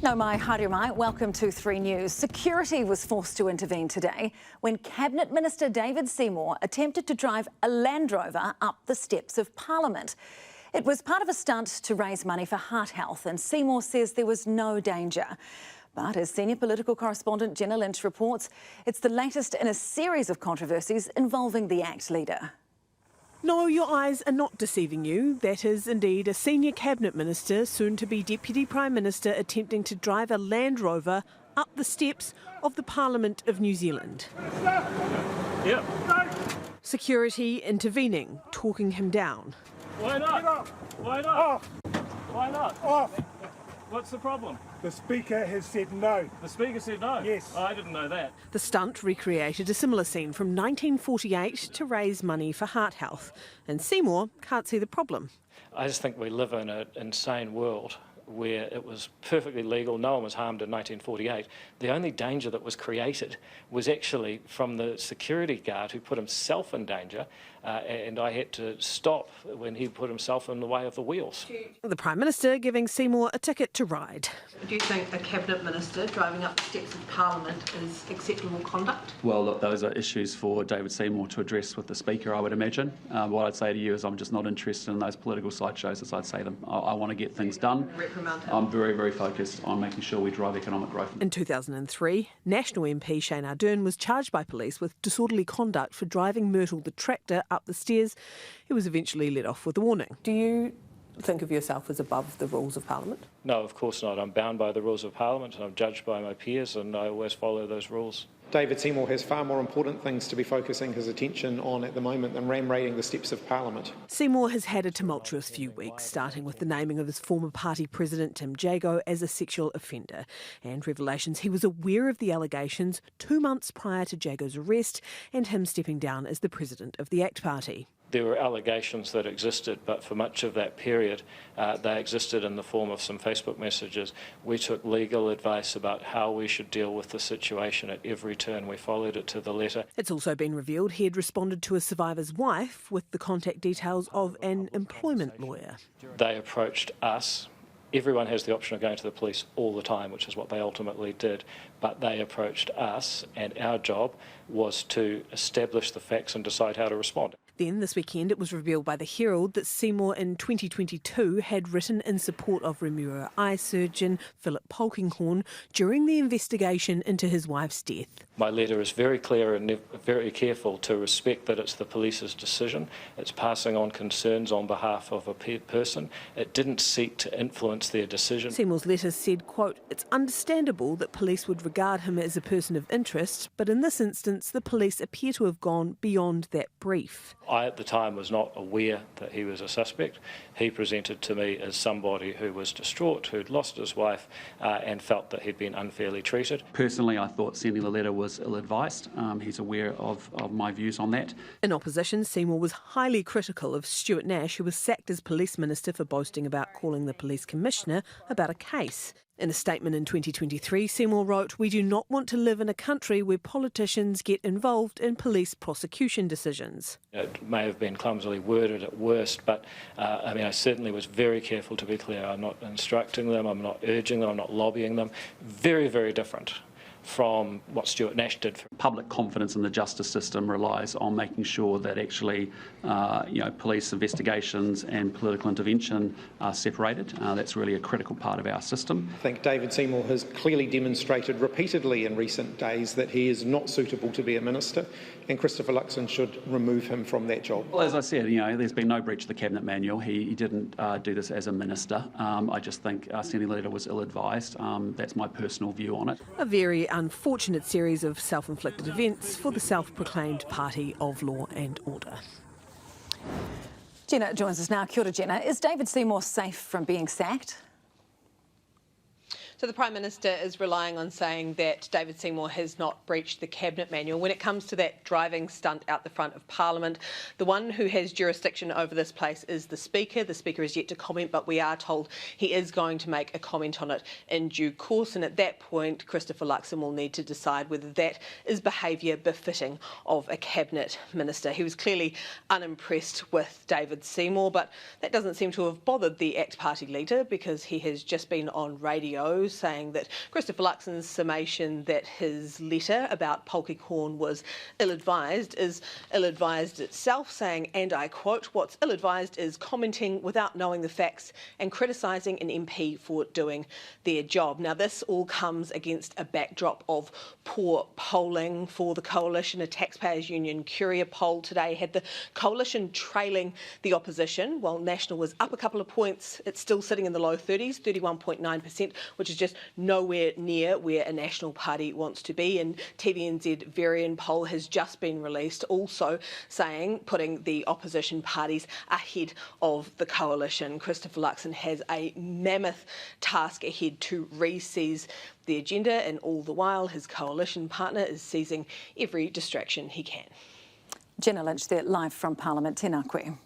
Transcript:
No mai, haere mai. Welcome to 3 News. Security was forced to intervene today when Cabinet Minister David Seymour attempted to drive a Land Rover up the steps of Parliament. It was part of a stunt to raise money for heart health, and Seymour says there was no danger. But as senior political correspondent Jenna Lynch reports, it's the latest in a series of controversies involving the ACT leader. No, your eyes are not deceiving you. That is indeed a senior cabinet minister, soon to be Deputy Prime Minister, attempting to drive a Land Rover up the steps of the Parliament of New Zealand. Yep. Security intervening, talking him down. Why not? Why not? Off. Why not? Off. What's the problem? The Speaker has said no. The Speaker said no? Yes. Oh, I didn't know that. The stunt recreated a similar scene from 1948 to raise money for heart health. And Seymour can't see the problem. I just think we live in an insane world where it was perfectly legal, no one was harmed in 1948. The only danger that was created was actually from the security guard who put himself in danger, and I had to stop when he put himself in the way of the wheels. The Prime Minister giving Seymour a ticket to ride. Do you think a Cabinet Minister driving up the steps of Parliament is acceptable conduct? Well, look, those are issues for David Seymour to address with the Speaker, I would imagine. What I'd say to you is I'm just not interested in those political sideshows, as I'd say them. I want to get things done. I'm very, very focused on making sure we drive economic growth. In 2003, National MP Shane Ardern was charged by police with disorderly conduct for driving Myrtle the tractor up the stairs. He was eventually let off with a warning. Do you think of yourself as above the rules of Parliament? No, of course not. I'm bound by the rules of Parliament and I'm judged by my peers, and I always follow those rules. David Seymour has far more important things to be focusing his attention on at the moment than ram-raiding the steps of Parliament. Seymour has had a tumultuous few weeks, starting with the naming of his former party president Tim Jago as a sexual offender, and revelations he was aware of the allegations 2 months prior to Jago's arrest and him stepping down as the president of the ACT Party. There were allegations that existed, but for much of that period, they existed in the form of some Facebook messages. We took legal advice about how we should deal with the situation at every turn. We followed it to the letter. It's also been revealed he had responded to a survivor's wife with the contact details of an employment lawyer. They approached us. Everyone has the option of going to the police all the time, which is what they ultimately did, but they approached us, and our job was to establish the facts and decide how to respond. Then, this weekend, it was revealed by the Herald that Seymour in 2022 had written in support of Remuera eye surgeon Philip Polkinghorne during the investigation into his wife's death. My letter is very clear and very careful to respect that it's the police's decision. It's passing on concerns on behalf of a person. It didn't seek to influence their decision. Seymour's letter said, quote, "It's understandable that police would regard him as a person of interest, but in this instance the police appear to have gone beyond that brief." I at the time was not aware that he was a suspect. He presented to me as somebody who was distraught, who'd lost his wife and felt that he'd been unfairly treated. Personally, I thought sending the letter was ill-advised. He's aware of my views on that. In opposition, Seymour was highly critical of Stuart Nash, who was sacked as police minister for boasting about calling the police commissioner about a case. In a statement in 2023, Seymour wrote, "We do not want to live in a country where politicians get involved in police prosecution decisions." It may have been clumsily worded at worst, but I certainly was very careful to be clear. I'm not instructing them, I'm not urging them, I'm not lobbying them. Very, very different from what Stuart Nash did. Public confidence in the justice system relies on making sure that actually police investigations and political intervention are separated. That's really a critical part of our system. I think David Seymour has clearly demonstrated repeatedly in recent days that he is not suitable to be a minister, and Christopher Luxon should remove him from that job. Well, as I said, there's been no breach of the Cabinet Manual. He didn't do this as a minister. I just think sending the letter was ill-advised. That's my personal view on it. A very unfortunate series of self-inflicted events for the self-proclaimed party of law and order. Jenna joins us now. Kia ora, Jenna. Is David Seymour safe from being sacked? So the Prime Minister is relying on saying that David Seymour has not breached the Cabinet Manual. When it comes to that driving stunt out the front of Parliament, the one who has jurisdiction over this place is the Speaker. The Speaker is yet to comment, but we are told he is going to make a comment on it in due course. And at that point, Christopher Luxon will need to decide whether that is behaviour befitting of a Cabinet Minister. He was clearly unimpressed with David Seymour, but that doesn't seem to have bothered the ACT Party leader, because he has just been on radio saying that Christopher Luxon's summation that his letter about Polkinghorne was ill-advised is ill-advised itself, saying, and I quote, "What's ill-advised is commenting without knowing the facts and criticising an MP for doing their job." Now, this all comes against a backdrop of poor polling for the Coalition. A Taxpayers Union Courier poll today had the Coalition trailing the opposition. While National was up a couple of points, it's still sitting in the low 30s, 31.9%, which is just nowhere near where a National Party wants to be. And TVNZ Varian poll has just been released, also saying, putting the opposition parties ahead of the Coalition. Christopher Luxon has a mammoth task ahead to re-seize the agenda, and all the while his coalition partner is seizing every distraction he can. Jenna Lynch there, live from Parliament. Tēnā koe.